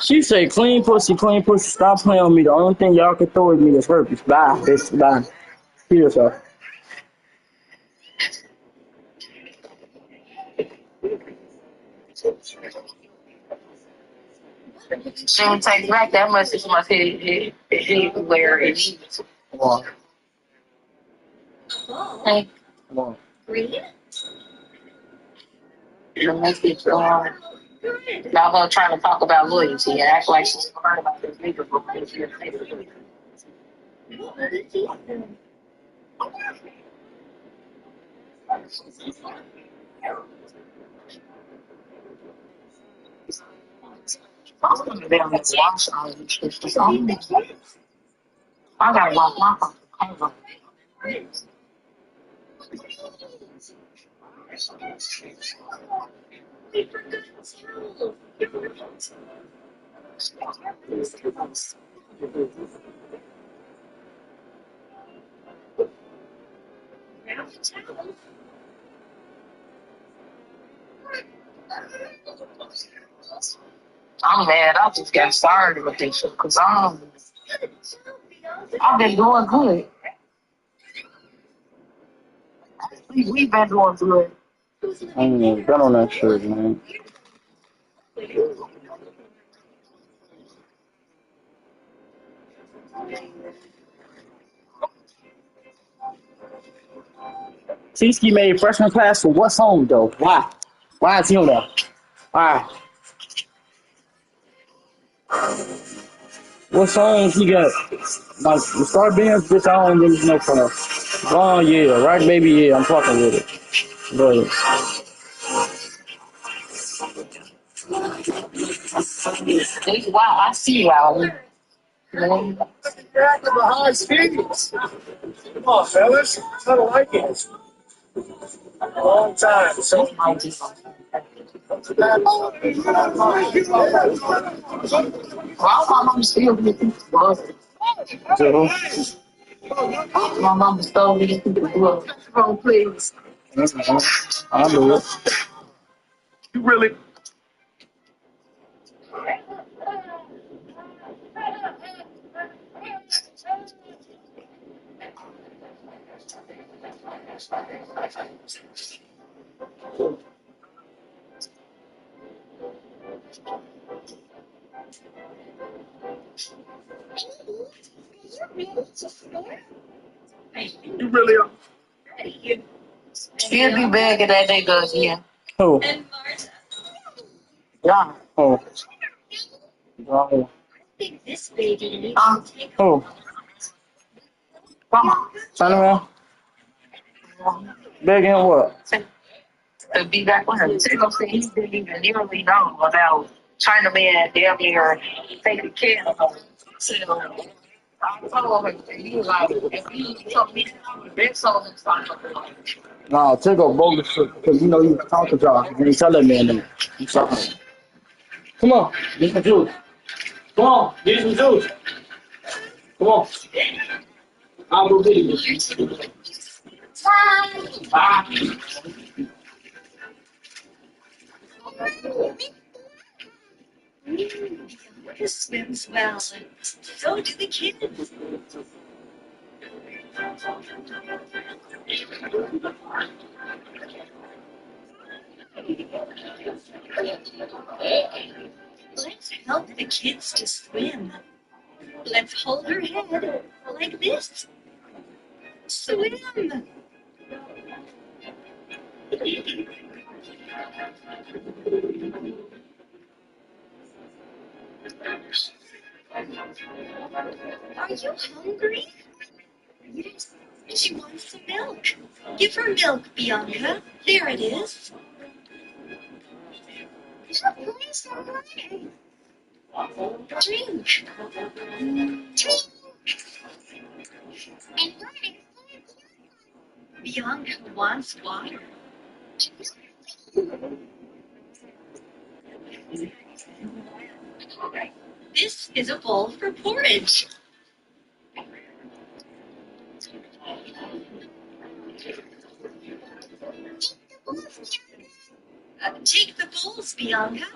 She say, clean pussy, stop playing with me. The only thing y'all can throw at me is herpes. Bye, bitch, bye. See yourself. She don't take back that much. It's must hit where it needs. Come on, Hey, come on. the message about her trying to talk about loyalty and act like she's heard about this nigga before she was saying I'm gonna be able to wash all these shit. I gotta wash my fucking clothes. I'm mad. I just got started with this shit because I've been doing good. We've been doing good. I ain't even been on that shit, man. T-Ski made freshman class for what song, though? Why? Why is he on there? Why? What songs he got? Like, the Star Bands, bitch, I don't give no fuck. Oh, yeah, right, baby, yeah, I'm fucking with it. But, Wow, I see y'all. Back of the high speeds. Come on, fellas. I don't like it. A long time. So, Well, my mom still be so, my mom still be people. Oh, please. I do it. you really are. She'll be back at that day goes, yeah. Who? Yeah. Oh. Oh. Oh. Come on. Turn around. Begging what? To be back with her. Tickle said he didn't even nearly know about Chinaman damn near taking care of her. So I told her, he was like, if you told me, I would have been so next time. Nah, Tickle bogus shit, because you know you talk to y'all. You ain't telling me anything. I'm sorry. Come on, get some juice. Come on, get some juice. Come on. I'll go get you. Bye. Bianca swims well. So do the kids. Let's help the kids to swim. Let's hold her head like this. Swim! Are you hungry? Yes, she wants some milk. Give her milk, Bianca. There it is. Drink. Bianca wants water. This is a bowl for porridge. Take the bowls, Bianca.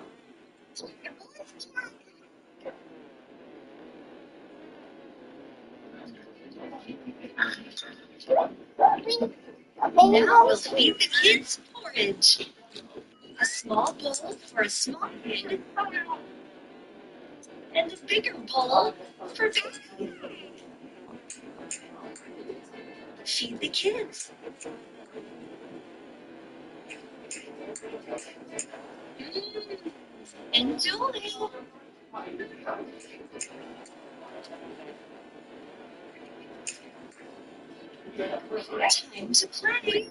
Now we'll feed the kids porridge. A small bowl for a small kid. And a bigger bowl for big. Feed the kids. Enjoy. Time to play.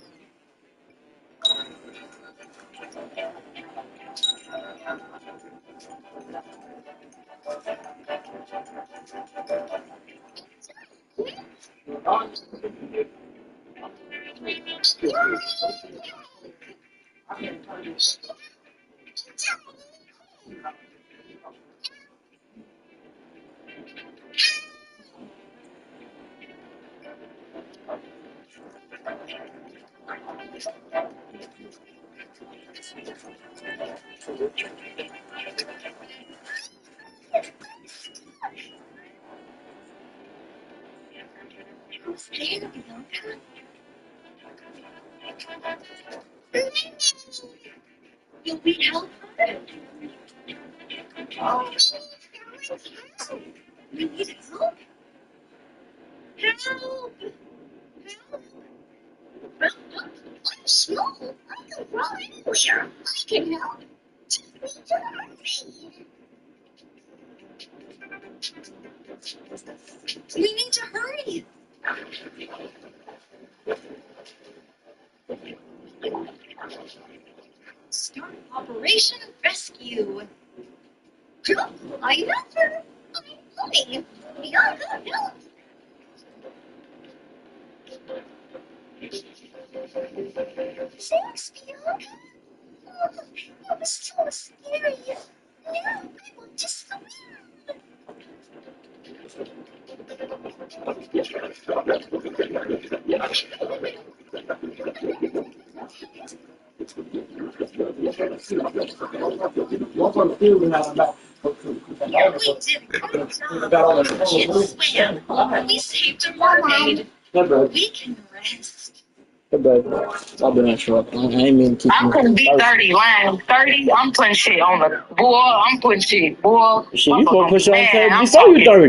Stay, Bianca. You'll be helpful. Oh, we need help. Help! Help! I'm small. I can run anywhere. I can help. Take me to hurry. We need to hurry. Start Operation Rescue. I love her. I'm coming. Bianca, help. Thanks, Bianca. Oh, that was so scary. Now I want to swim. We did a good job. Kids swam. We saved a mermaid. We can rest. I've been interrupting. I ain't mean to keep I'm putting B30 line 30. I'm putting shit on the boy. I'm putting shit, boy. Shit, you gonna push on Man, tape? I'm We saw you talking. 30.